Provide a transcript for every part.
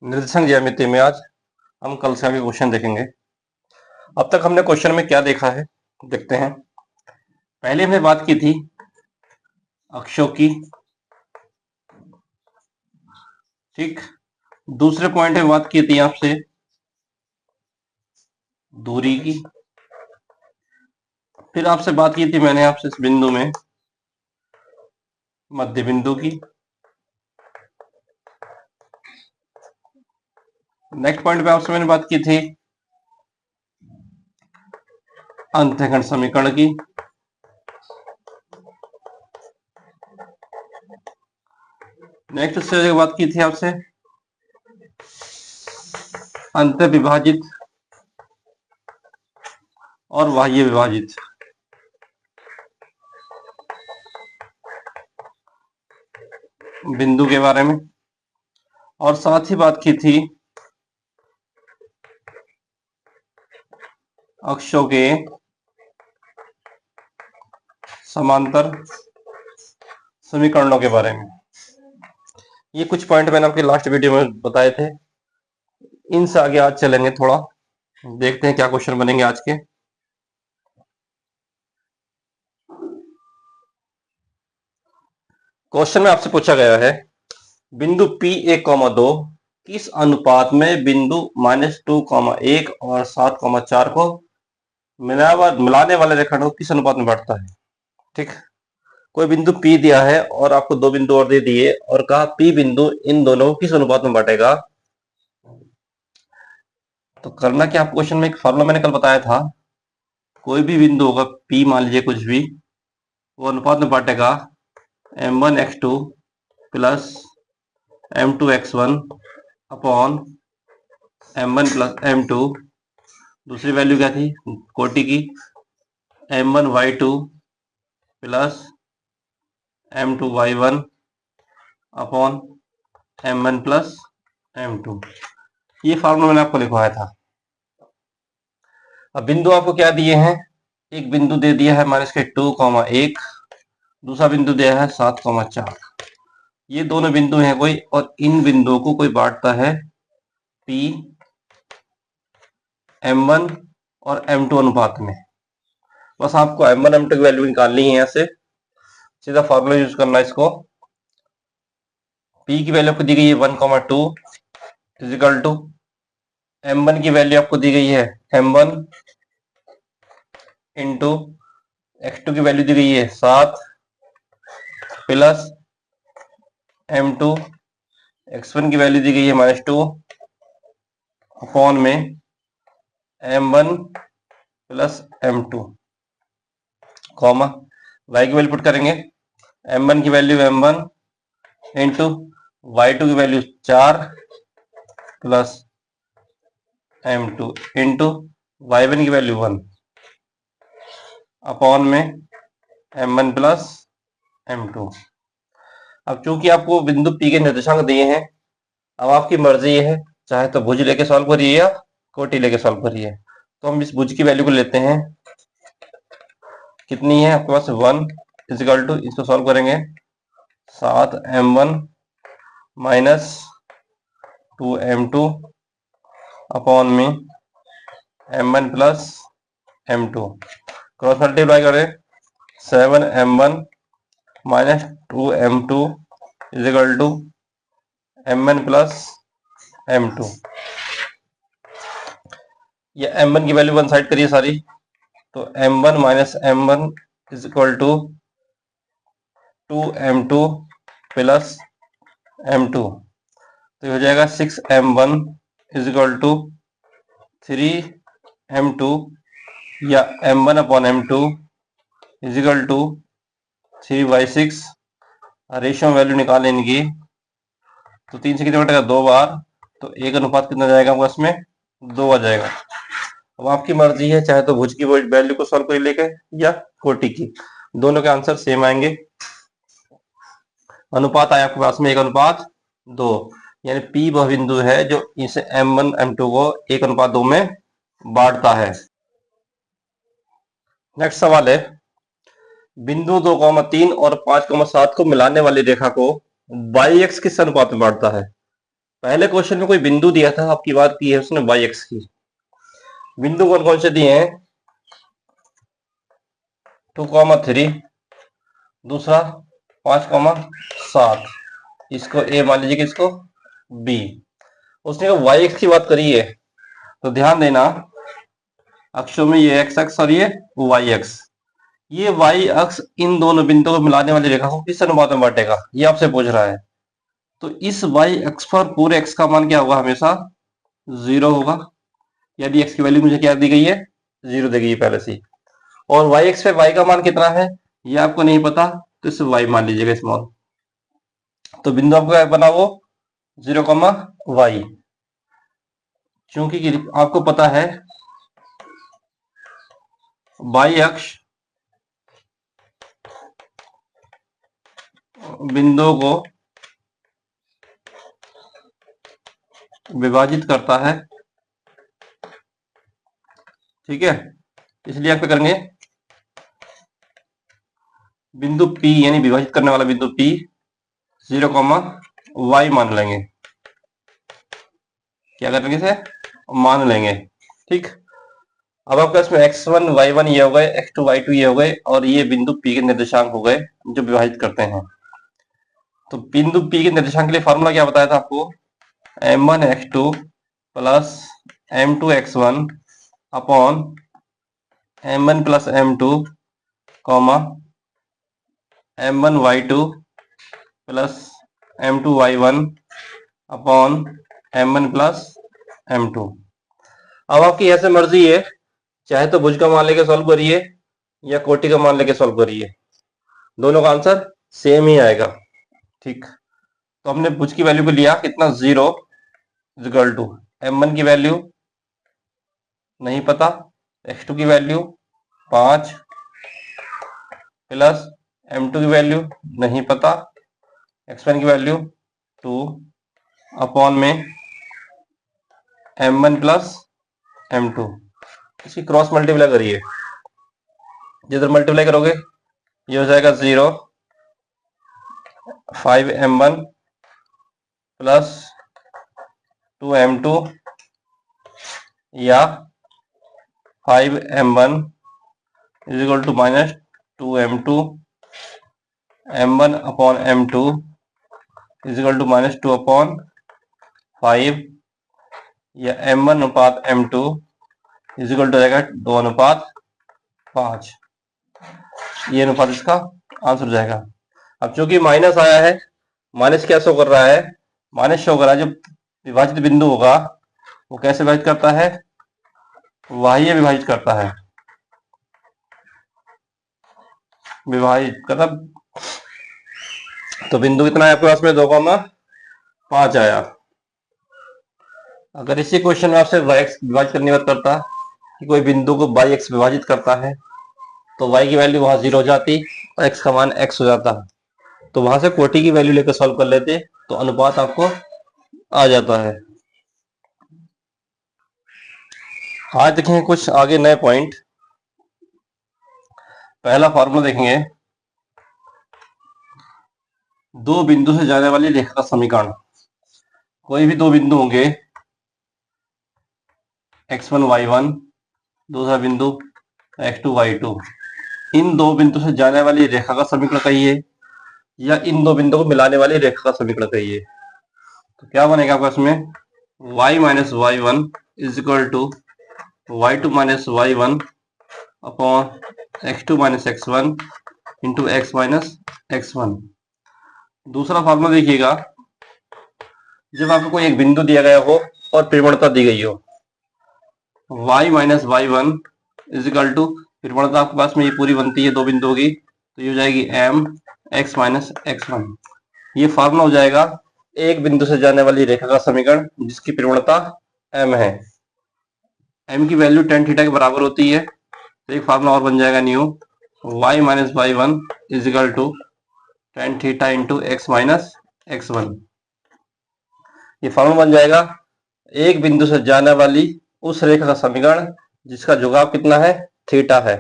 निर्देशांक ज्यामिति में आज हम कल से आगे क्वेश्चन देखेंगे। अब तक हमने क्वेश्चन में क्या देखा है देखते हैं। पहले हमने बात की थी अक्षों की, ठीक। दूसरे पॉइंट में बात की थी आपसे दूरी की। फिर आपसे बात की थी मैंने आपसे इस बिंदु में मध्य बिंदु की। नेक्स्ट पॉइंट पे आपसे मैंने बात की थी अंतःखंड समीकरण की। नेक्स्ट उससे बात की थी आपसे अंतः विभाजित और बाह्य विभाजित। बिंदु के बारे में, और साथ ही बात की थी अक्षों के समांतर समीकरणों के बारे में। ये कुछ पॉइंट मैंने आपके लास्ट वीडियो में बताए थे। इनसे आगे आज चलेंगे, थोड़ा देखते हैं क्या क्वेश्चन बनेंगे आज के। क्वेश्चन में आपसे पूछा गया है बिंदु P1,2 किस अनुपात में बिंदु -2,1 और 7,4 को मिलाने वाले रेखाखंड किस अनुपात में बांटता है। ठीक, कोई बिंदु P दिया है और आपको दो बिंदु और दे दिए और कहा P बिंदु इन दोनों को किस अनुपात में बांटेगा। तो करना क्या, क्वेश्चन में एक फॉर्मूला मैंने कल बताया था। कोई भी बिंदु होगा P, मान लीजिए कुछ भी, वो अनुपात में बांटेगा m1x2 plus m2x1 upon m1 plus m2। दूसरी वैल्यू क्या थी कोटि की, m1y2 plus m2y1 upon m1 plus m2। ये फार्मूला मैंने आपको लिखवाया था। अब बिंदु आपको क्या दिए हैं, एक बिंदु दे दिया है -2,1, दूसरा बिंदु दिया है 7,4। ये दोनों बिंदु हैं कोई, और इन बिंदुओं को कोई बांटता है P m1 और m2 अनुपात में। बस आपको m1 m2 की वैल्यू निकालनी है, यहाँ से सीधा फॉर्मूला यूज करना है इसको। P की वैल्यू आपको दी गई है 1,2 इजिकल टू m1 की वैल्यू आपको दी गई है m1 इंटू x2 की वैल्यू दी गई है 7 प्लस m2 x1 की वैल्यू दी गई है -2 अपॉन में m1 plus m2 comma y की वैल्यू पुट करेंगे। m1 की वैल्यू m1 इंटू y2 की value 4 plus m2 into y1 की वैल्यू 1 अपॉन में m1 प्लस m2। अब चूंकि आपको बिंदु P के निर्देशांक दिए हैं, अब आपकी मर्जी है, चाहे तो भुज लेके सॉल्व करिए या कोटि लेके सॉल्व करिए। तो हम इस भुज की वैल्यू को लेते हैं, कितनी है आपके पास 1 इजिकल टू, इसको सॉल्व करेंगे 7m1 माइनस 2m2 अपॉन में m1 plus m2। Cross multiply करें 7m1 minus 2m2 is equal to m1 plus m2। ये m1 की वैल्यू वन साइड करिए सारी, तो m1 minus m1 is equal to 2m2 plus m2। तो हो जाएगा 6m1 is equal to 3m2 या m1 upon m2 is equal to 3/6। Ratio value निकालें इनकी, तो 3 से कितने बटेगा 2 बार, तो एक अनुपात कितना जाएगा आपको इसमें 2 आ जाएगा। अब आपकी मर्जी है, चाहे तो भुज की वैल्यू को सॉल्व कर लेके या कोटि की, दोनों के आंसर सेम आएंगे। अनुपात आया आपके पास में 1:2, यानी P वह बिंदु है जो इसे m1 m2 को 1:2 में बांटता है। नेक्स्ट सवाल है बिंदु 2,3 और 5,7 को मिलाने वाली रेखा को y x किस अनुपात में बांटता है। पहले क्वेश्चन में कोई बिंदु दिया था, आपकी बात की है उसने वाई एक्स की। बिंदु कौन कौन से दिए हैं? 2,3, दूसरा 5,7, इसको ए मान लीजिए, किसको? बी। उसने वाई एक्स की बात करी है, तो ध्यान देना अक्षों में ये एक्स अक्ष और ये वाई अक्ष। ये वाई अक्ष इन दोनों बिंदुओं को मिलाने वाली रेखा को किस अनुपात में बांटेगा, ये आपसे पूछ रहा है। तो इस वाई अक्ष पर पूरे एक्स का मान क्या होगा? हमेशा 0 होगा। यदि एक्स की वैल्यू मुझे क्या दी गई है? 0 दी गई है पहले से। और वाई एक्स पे वाई का मान कितना है ये आपको नहीं पता, तो इसे वाई मान लीजिएगा स्मॉल। तो बिंदु आपको क्या बना वो 0, वाई। क्योंकि आपको पता है वाई अक्ष बिंदुओं को विभाजित करता है, ठीक है। इसलिए आप क्या करेंगे, बिंदु P यानी विभाजित करने वाला बिंदु P 0, वाई मान लेंगे। क्या करेंगे इसे? मान लेंगे, ठीक। अब आपका इसमें x1 y1 ये हो गए, x2 y2 ये हो गए, और ये बिंदु P के निर्देशांक हो गए जो विभाजित करते हैं। तो बिंदु P के निर्देशांक के लिए फॉर्मूला क्या बताया था आपको? m1 x2 plus m2 x1 upon m1 plus m2 comma m1 y2 plus m2 y1 upon m1 plus m2। अब आपकी ऐसे मर्जी है, चाहे तो भुज का मान लेके सॉल्व करिए या कोटि का मान लेके सॉल्व करिए, दोनों का आंसर सेम ही आएगा, ठीक। तो हमने भुज की वैल्यू को लिया कितना? 0 इक्वल टू m1 की वैल्यू नहीं पता, x2 की वैल्यू 5 प्लस m2 की वैल्यू नहीं पता, x1 की वैल्यू 2 अपॉन में m1 प्लस m2। इसकी क्रॉस मल्टीप्लाई करिए, जिधर मल्टीप्लाई करोगे ये हो जाएगा 0 5m1 प्लस 2m2 या 5m1 is equal to minus 2m2, m1 upon m2 is equal to minus 2 upon 5, या m1 अनुपात m2 इज इक्वल टू जाएगा 2 अनुपात 5। ये अनुपात इसका आंसर हो जाएगा। अब चूंकि माइनस आया है, माइनस क्या शो कर रहा है? माइनस शो कर रहा है जो विभाजित बिंदु होगा वो कैसे विभाजित करता है? बाह्य विभाजित करता है, विभाजित करता। तो बिंदु कितना है आपके पास में? 2,5 आया। अगर इसी क्वेश्चन में आपसे y x विभाजित करने की बात करता कि कोई बिंदु को y x विभाजित करता है, तो y की वैल्यू वहां 0 हो जाती और x का मान x हो जाता, तो वहां से कोटि की वैल्यू लेकर सॉल्व कर लेते, तो अनुपात आपको आ जाता है। आज देखेंगे कुछ आगे नए पॉइंट। पहला फॉर्मूला देखेंगे, दो बिंदु से जाने वाली रेखा का समीकरण। कोई भी दो बिंदु होंगे x1 y1, दूसरा बिंदु x2 y2, इन दो बिंदु से जाने वाली रेखा का समीकरण कहिए या इन दो बिंदु को मिलाने वाली रेखा का समीकरण कहिए। तो क्या बनेगा आपका इसमें? y minus y one is equal to y2 minus y one upon x2 minus x1 into x minus x1। दूसरा फॉर्मूला देखिएगा, जब आपको कोई एक बिंदु दिया गया हो और परिवर्तनता दी गई हो, y minus y one is equal to, परिवर्तनता आपके पास में ये पूरी बनती है दो बिंदुओं की, तो ये हो जाएगी m x माइनस x1। ये फॉर्मूला हो जाएगा एक बिंदु से जाने वाली रेखा का समीकरण जिसकी परिवर्तनता m है। m की वैल्यू tan थीटा के बराबर होती है, तो एक फॉर्मूला और बन जाएगा new, y minus y one is equal to tan theta into x minus x1। ये फॉर्मूला बन जाएगा एक बिंदु से जाने वाली उस रेखा का समीकरण जिसका झुकाव कितना है? थीटा है,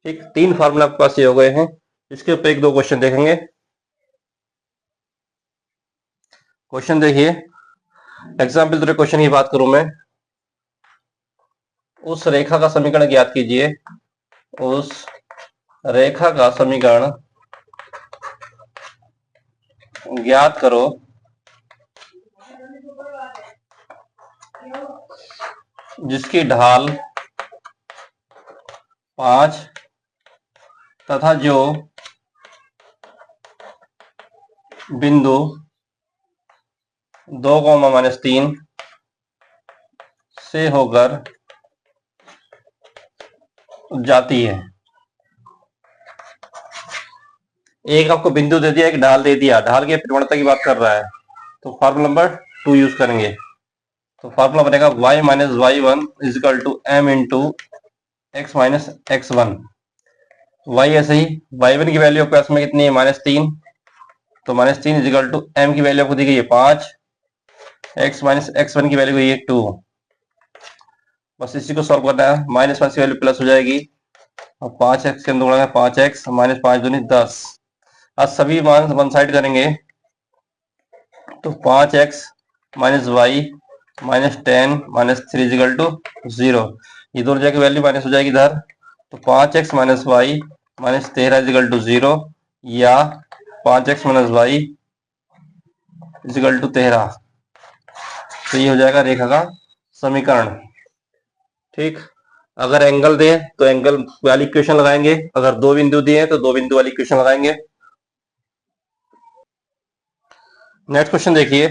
ठीक। तीन फॉर्मूला आपके पास ये हो गए हैं। इसके ऊपर एक दो क्वेश्चन देखेंगे। क्वेश्चन देखिए, एग्जाम्पल दूसरे क्वेश्चन की बात करूं मैं, उस रेखा का समीकरण ज्ञात कीजिए। उस रेखा का समीकरण ज्ञात करो जिसकी ढाल 5 तथा जो बिंदु 2, -3 से होकर जाती है। एक आपको बिंदु दे दिया, एक ढाल दे दिया, ढाल की प्रवणता की बात कर रहा है, तो फॉर्मूला नंबर 2 यूज करेंगे। तो फॉर्मूला बनेगा y minus y1 is equal to m into x minus x1। y ऐसे ही, y1 की वैल्यू आपके पास में कितनी है, -3, तो -3 इजिकल टू m की वैल्यू आपको दी गई है 5, x माइनस x1 की वैल्यू गई है 2। बस इसी को सॉल्व करना है। -5 की वैल्यू प्लस हो जाएगी और 5x के अंदर गुणा 5x, -5 दूनी 10। आज सभी मान वन साइड करेंगे तो 5x minus Y -10 -3 is equal to 0। ये दोनों जगह वैल्यू माइनस हो जाएगी इधर, तो 5x minus Y -13 is equal to 0 या 5x minus y is equal to 13। तो ये हो जाएगा रेखा का समीकरण। ठीक, अगर एंगल दे तो एंगल वाली इक्वेशन लगाएंगे, अगर दो बिंदु दिए तो दो बिंदु वाली इक्वेशन लगाएंगे। नेक्स्ट क्वेश्चन देखिए,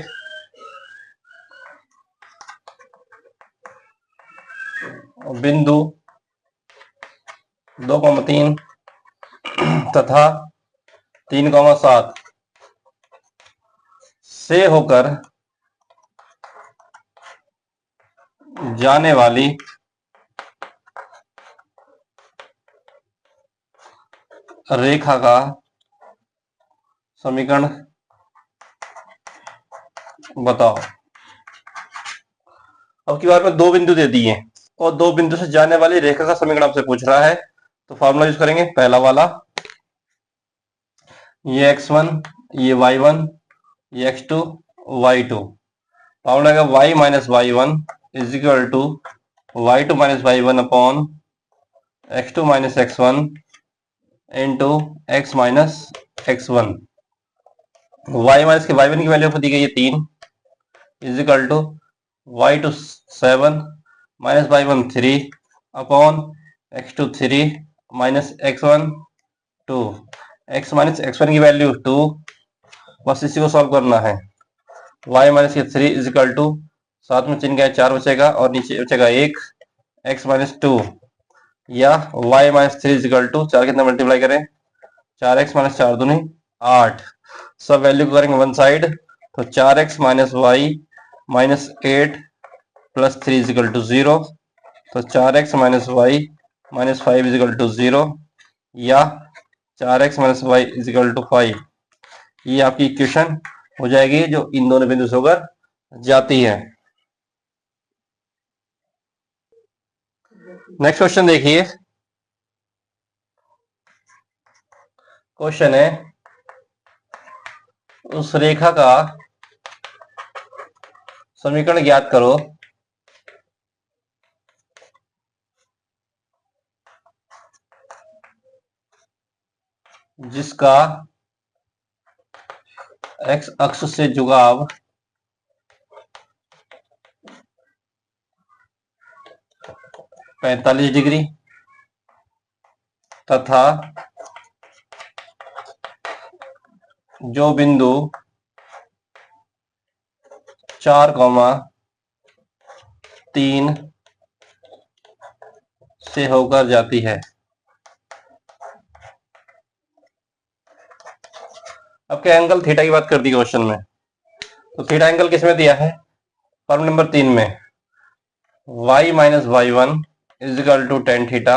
बिंदु 2, 3 तथा 3, 7 से होकर जाने वाली रेखा का समीकरण बताओ। अब की बार में दो बिंदु दे दिए और दो बिंदु से जाने वाली रेखा का समीकरण आपसे पूछ रहा है, तो फॉर्मूला यूज करेंगे। पहला वाला, ये x1, ये y1, ये x2, y2। फॉर्मूला का y minus y1 is equal to y2 minus y1 upon x2 minus x1 into x minus x1। y minus के y1 की वैल्यू दी गई है 3 is equal to y2 7 minus y1 3 upon x2 3 minus x1 2। x minus x1 की value 2, बस इसी को solve करना है। y माइनस के 3 इज इक्वल टू, साथ में चिन्ह गया 4 बचेगा और नीचे बचेगा 1, x माइनस 2 या y minus 3 is equal to 4 कितना मल्टीप्लाई करें, 4x माइनस 4 दूनी 8। सब वैल्यू को करेंगे वन साइड, तो 4x minus y minus 8 plus 3 is equal to 0। तो 4x minus y minus 5 is equal to 0 या 4x minus y is equal to 5। ये आपकी इक्वेशन हो जाएगी जो इन दोनों बिंदु से होकर जाती है। नेक्स्ट क्वेश्चन देखिए, क्वेश्चन है उस रेखा का समीकरण ज्ञात करो जिसका x अक्ष से झुकाव 45 डिग्री तथा जो बिंदु 4, 3 से होकर जाती है। अब क्या एंगल थीटा की बात कर दी क्वेश्चन में, तो थीटा एंगल किसमें दिया है, फॉर्मूला नंबर 3 में, y minus y1 is equal to tan theta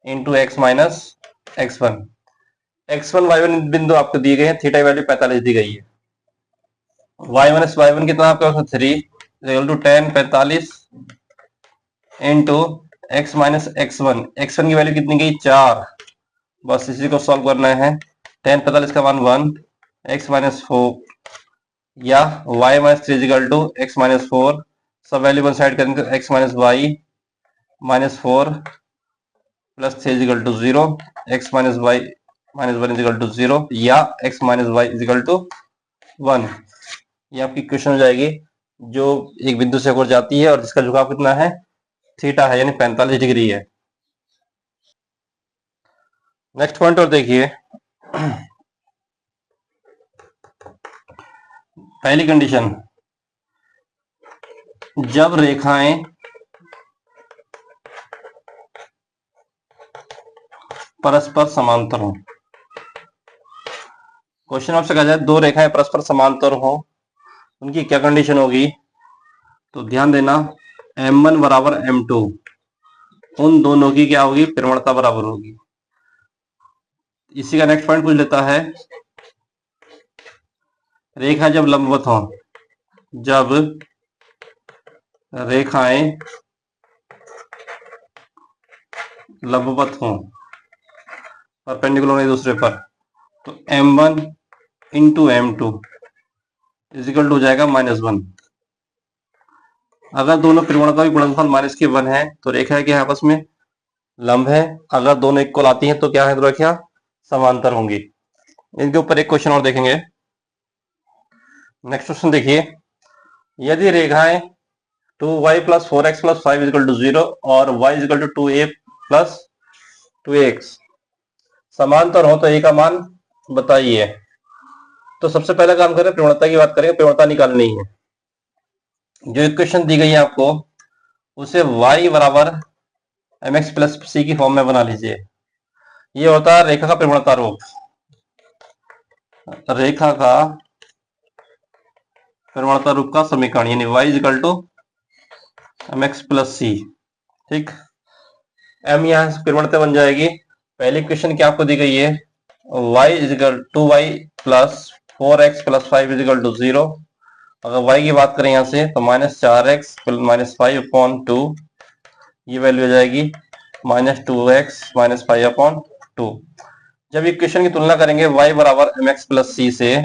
into x minus x1। x1 y1 बिंदु आपको दिए गए हैं, थीटा की वैल्यू 45 दी गई है। y माइनस y1 कितना आपके पास 3 equal to tan 45 into x minus x1। x1 की वैल्यू कितनी गई 4, बस इसी को सॉल्व करना है। tan 45 का मान 1, x माइनस 4 या y minus 3 is equal to x minus 4, सब वैल्यू वन साइड करेंगे तो x minus y minus 4 plus 3 is equal to 0, x minus y minus 1 is equal to 0, या x minus y is equal to 1। ये आपकी इक्वेशन हो जाएगी जो एक बिंदु से होकर जाती है और जिसका झुकाव कितना है, थीटा है, यानी 45 डिग्री है। नेक्स्ट पॉइंट और देखिए, पहली कंडीशन, जब रेखाएं परस्पर समांतर हो। क्वेश्चन आपसे कहा जाए दो रेखाएं परस्पर समांतर हो, उनकी क्या कंडीशन होगी, तो ध्यान देना m1 बराबर m2, उन दोनों की क्या होगी, प्रवणता बराबर होगी। इसी का नेक्स्ट पॉइंट पूछ लेता है, रेखा जब लंबवत हो, जब रेखाएं लंबवत हो परपेंडिकुलर एक दूसरे पर, तो m1 into m2 is equal to हो जाएगा -1। अगर दोनों परिमाणों का भी गुणनफल -1 है तो रेखा क्या है, आपस में लंब है। अगर दोनों इक्वल आती हैं तो क्या है, रेखा समांतर होंगी। इनके ऊपर एक क्वेश्चन और देखेंगे। नेक्स्ट क्वेश्चन देखिए, यदि रेखाएं 2y plus 4x plus 5 is equal to 0 और y is equal to 2a plus 2x समांतर हो तो a का मान बताइए। तो सबसे पहला काम करें, प्रवणता की बात करेंगे, प्रवणता निकालनी है। जो इक्वेशन दी गई है आपको, उसे y बराबर mx प्लस सी की फॉर्म में बना लीजिए। ये होता है रेखा का प्रवणता रूप, रेखा का प्रवणता रूप का समीकरण, यानी y is equal to mx plus c. ठीक, m यहां से प्रवणता बन जाएगी। पहली इक्वेशन क्या आपको दी गई है, y is equal 2y plus 4x plus 5 is equal to 0। अगर y की बात करें यहां से तो -4x माइनस 5 अपॉन 2, ये वैल्यू हो जाएगी -2x माइनस 5 अपॉन 2। जब इक्वेशन की तुलना करेंगे y बराबर mx प्लस सी से,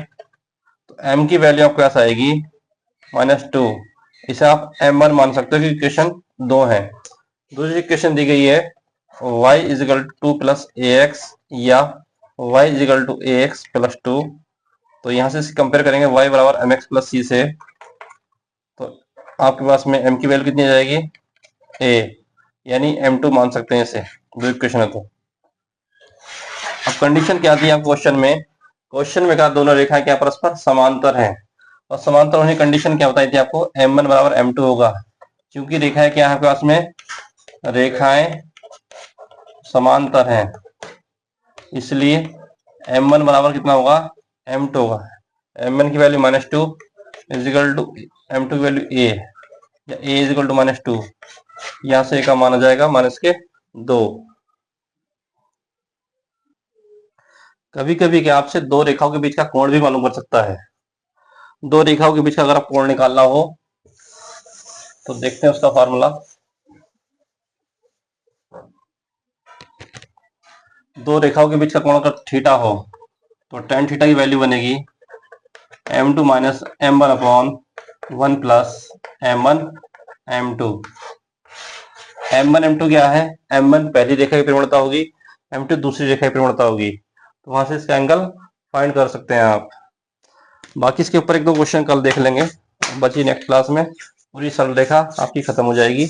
तो m की वैल्यू आपको ऐसा आएगी -2। इसे आप m1 मान सकते हो कि इक्वेशन 2 है। दूसरी इक्वेशन दी गई है y is equal to plus ax या y is equal to ax plus 2। तो यहां से कंपेयर करेंगे y बराबर mx प्लस सी से, तो आपके पास में m की वैल्यू कितनी आ जाएगी, a, यानी m2 मान सकते हैं इसे, दो इक्वेशन है। तो अब कंडीशन क्या थी आप क्वेश्चन में, क्वेश्चन में कहा दोनों रेखाएं क्या परस्पर समांतर हैं, और समांतर होने की कंडीशन क्या बताई थी आपको, m1 बराबर m2 होगा। क्योंकि रेखाएं क्या है आपके पास में, रेखाएं समांतर हैं, इसलिए m1 बराबर कितना होगा, m2 होगा। m1 की वैल्यू -2 इजिकल टू m2 की वैल्यू a, या a इजिकल टू -2, यहां से a का मान आ जाएगा -2। कभी कभी क्या आपसे दो रेखाओं के बीच का कोण भी मालूम कर सकता है। दो रेखाओं के बीच का अगर आप कोण निकालना हो तो देखते हैं उसका फॉर्मूला। दो रेखाओं के बीच का कोण अगर थीटा हो तो tan थीटा की वैल्यू बनेगी m2 minus m1 upon 1 plus m1 m2। m1 m2 क्या है, m1 पहली रेखा की प्रवणता होगी, m2 दूसरी रेखा की प्रवणता होगी, तो वहां से इसका एंगल फाइंड कर सकते हैं आप। बाकी इसके ऊपर एक दो क्वेश्चन कल देख लेंगे, बची नेक्स्ट क्लास में पूरी सरल रेखा आपकी खत्म हो जाएगी।